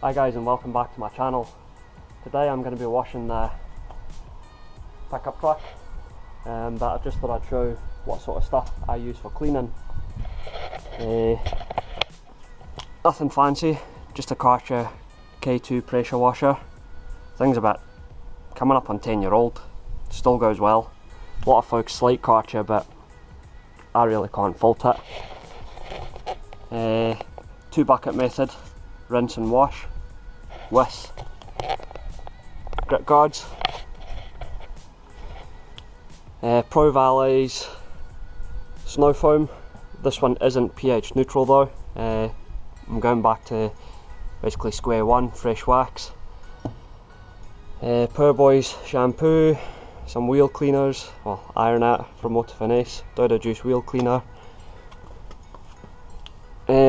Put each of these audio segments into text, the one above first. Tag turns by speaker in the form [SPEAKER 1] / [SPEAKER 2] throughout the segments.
[SPEAKER 1] Hi guys, and welcome back to my channel. Today I'm going to be washing the pickup truck, but I just thought I'd show what sort of stuff I use for cleaning. Nothing fancy, just a Karud K2 pressure washer. Thing's about coming up on 10-year-old, still goes well. A lot of folks like Karud, but I really can't fault it. 2 bucket method, rinse and wash with grip guards. Pro Valleys snow foam. This one isn't pH neutral though. I'm going back to basically square one, fresh wax. Poor Boys shampoo, some wheel cleaners, well, Iron At from Motor Finesse, Dodo Juice wheel cleaner.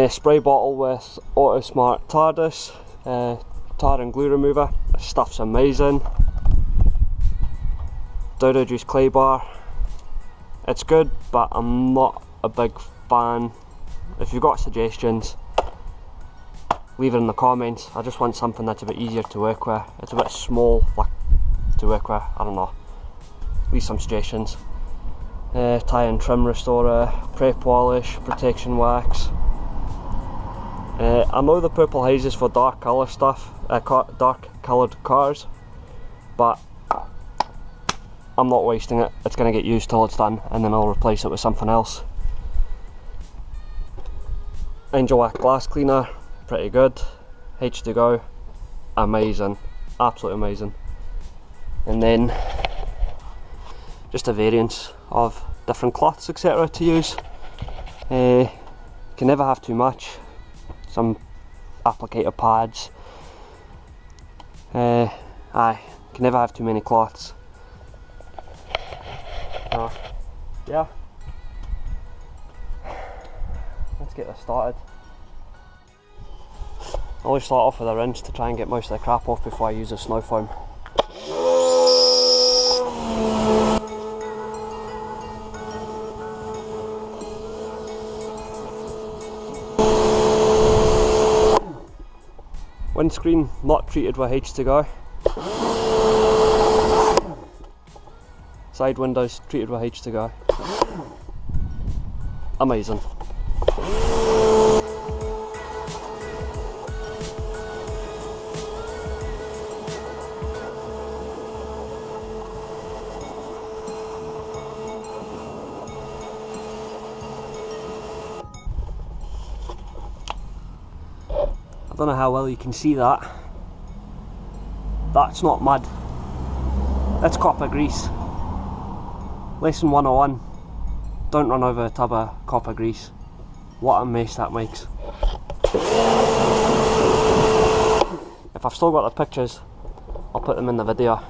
[SPEAKER 1] Spray bottle with Auto Smart TARDIS, tar and glue remover. This stuff's amazing. Dodo Juice clay bar. It's good, but I'm not a big fan. If you've got suggestions, leave it in the comments. I just want something that's a bit easier to work with. It's a bit small to work with, I don't know. Leave some suggestions. Tie and trim restorer, prep polish, protection wax. I know the purple haze is for dark colour stuff, dark coloured cars, but I'm not wasting it. It's going to get used till it's done, and then I'll replace it with something else. Angel Wax glass cleaner, pretty good. H2Go, amazing, absolutely amazing. And then just a variance of different cloths, etc. to use. Can never have too much. Some applicator pads. Can never have too many cloths. Yeah. Let's get this started. I always start off with a rinse to try and get most of the crap off before I use the snow foam. Windscreen not treated with H2Go. Side windows treated with H2Go. Amazing. I don't know how well you can see that. That's not mud. That's copper grease. Lesson 101. Don't run over a tub of copper grease. What a mess that makes. If I've still got the pictures, I'll put them in the video.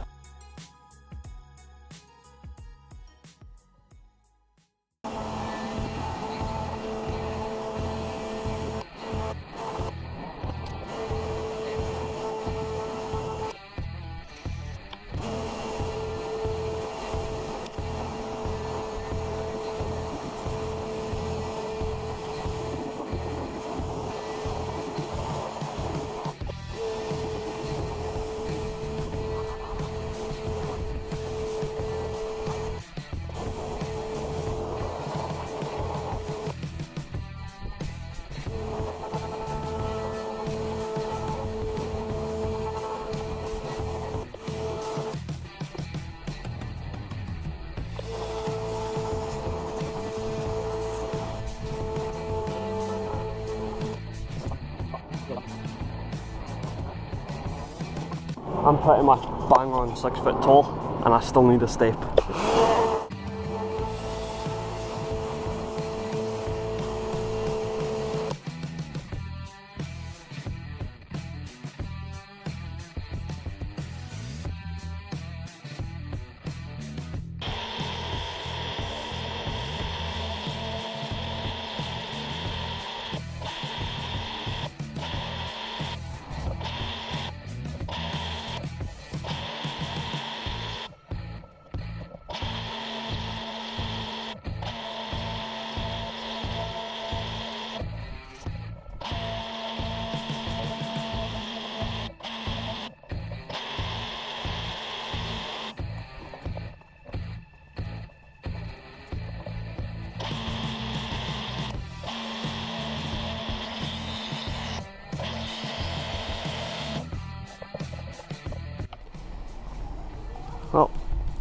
[SPEAKER 1] I'm pretty much bang on 6 foot tall, and I still need a step.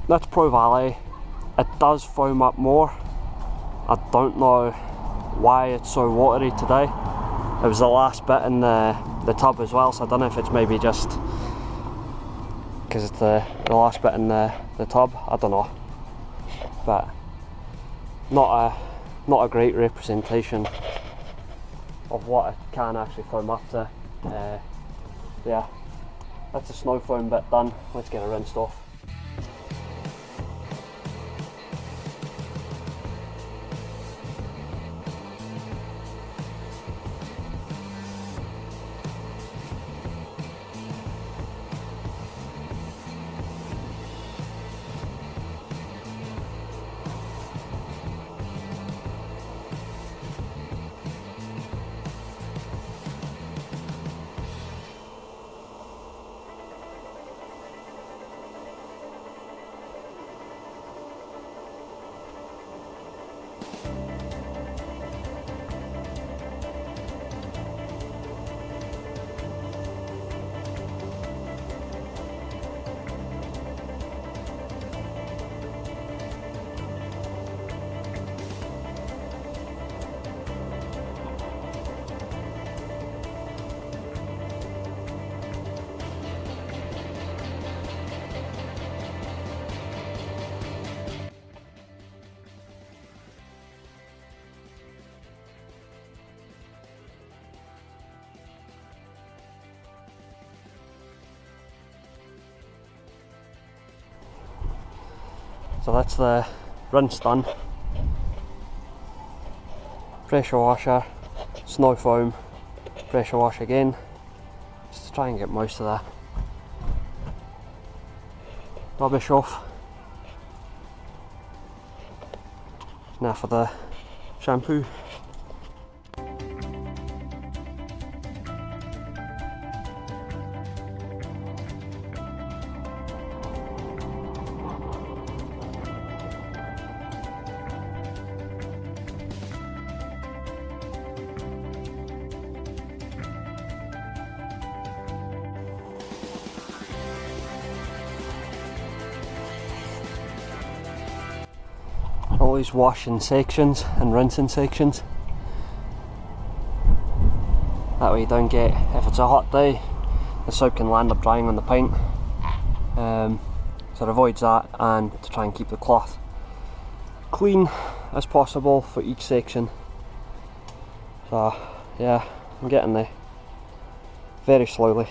[SPEAKER 1] that's Pro Valet. It does foam up more. I don't know why it's so watery today. It was the last bit in the tub as well, so I don't know if it's maybe just because it's the last bit in the tub, I don't know. But not a great representation of what it can actually foam up to. Yeah, that's the snow foam bit done. Let's get it rinsed off. So that's the rinse done. Pressure washer, snow foam, pressure wash again, just to try and get most of the rubbish off. Now for the shampoo. Always wash in sections and rinse in sections. That way you don't get, if it's a hot day, the soap can land up drying on the paint. So it avoids that, and to try and keep the cloth clean as possible for each section. So yeah, I'm getting there very slowly.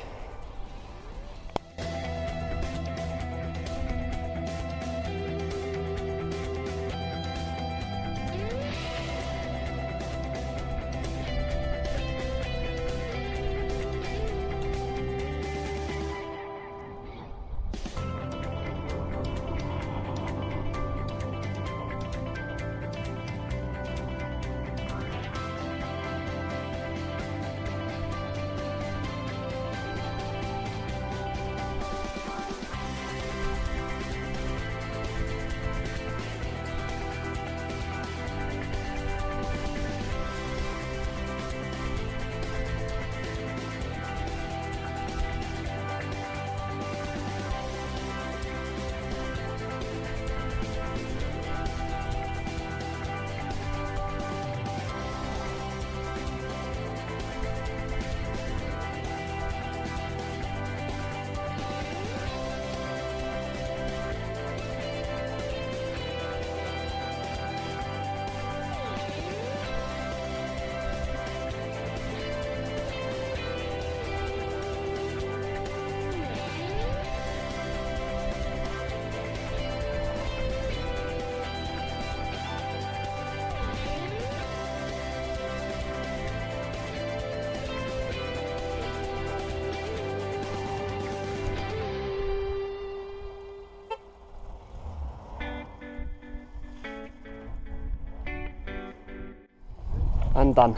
[SPEAKER 1] And done.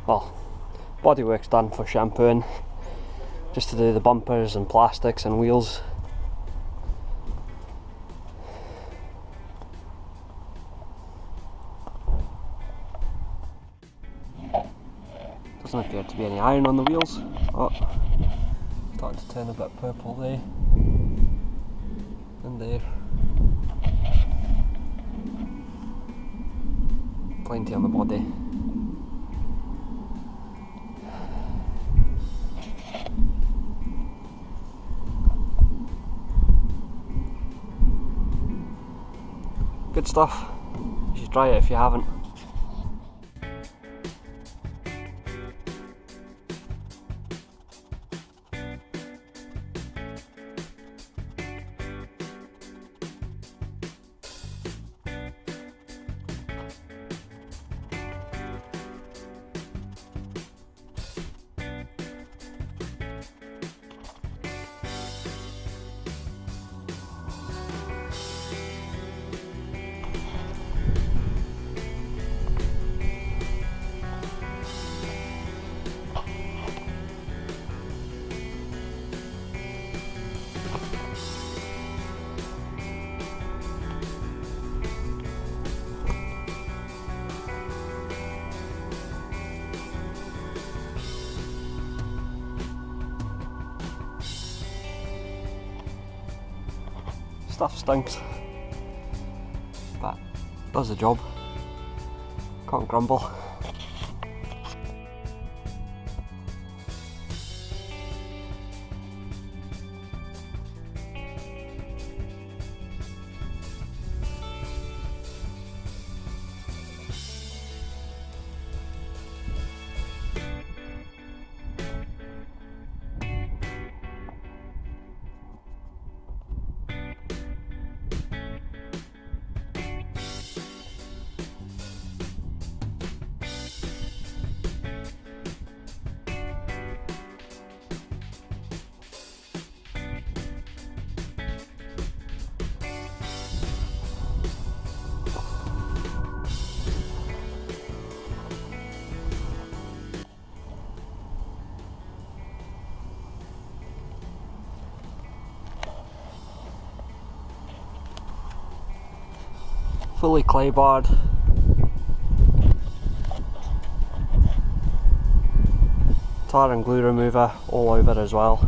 [SPEAKER 1] Well, bodywork's done for shampooing, just to do the bumpers and plastics and wheels. Doesn't appear to be any iron on the wheels. Oh, starting to turn a bit purple there. And and there. Plenty on the body. Good stuff. You should try it if you haven't. Stuff stinks, but does the job. Can't grumble. Fully clay barred. Tar and glue remover all over as well.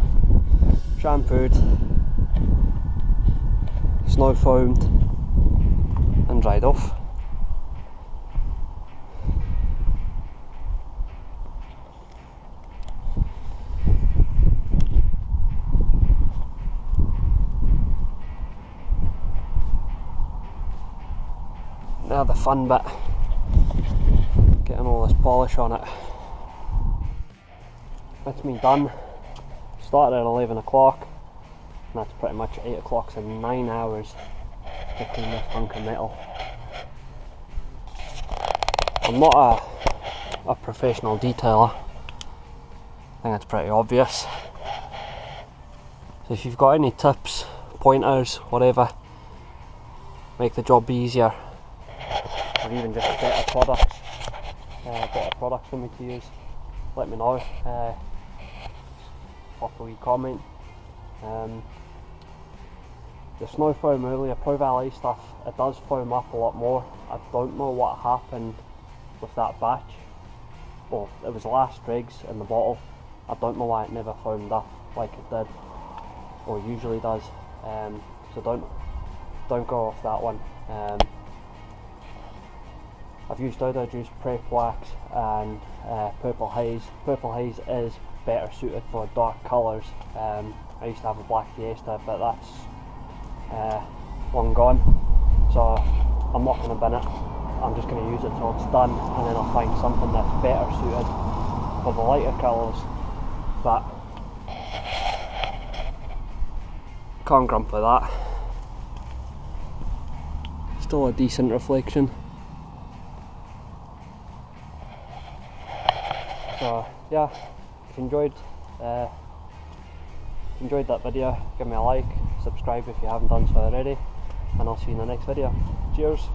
[SPEAKER 1] Shampooed, snow foamed and dried off. Now the fun bit, getting all this polish on it. That's me done. Started at 11 o'clock, and that's pretty much 8 o'clock, so 9 hours to clean this hunk of metal. I'm not a professional detailer, I think that's pretty obvious. So if you've got any tips, pointers, whatever, make the job easier, or even just better products for me to use, let me know. Pop a wee comment. The snow foam earlier, Pro Valet stuff, it does foam up a lot more. I don't know what happened with that batch. Well, it was the last dregs in the bottle. I don't know why it never foamed up like it did, or usually does. So don't go off that one. I've used Outdoor Juice Prep Wax and Purple Haze. Purple Haze is better suited for dark colours. I used to have a black Fiesta, but that's long gone, so I'm not going to bin it. I'm just going to use it till it's done, and then I'll find something that's better suited for the lighter colours. But can't grump with that. Still a decent reflection. So yeah, if you enjoyed that video, give me a like, subscribe if you haven't done so already, and I'll see you in the next video. Cheers!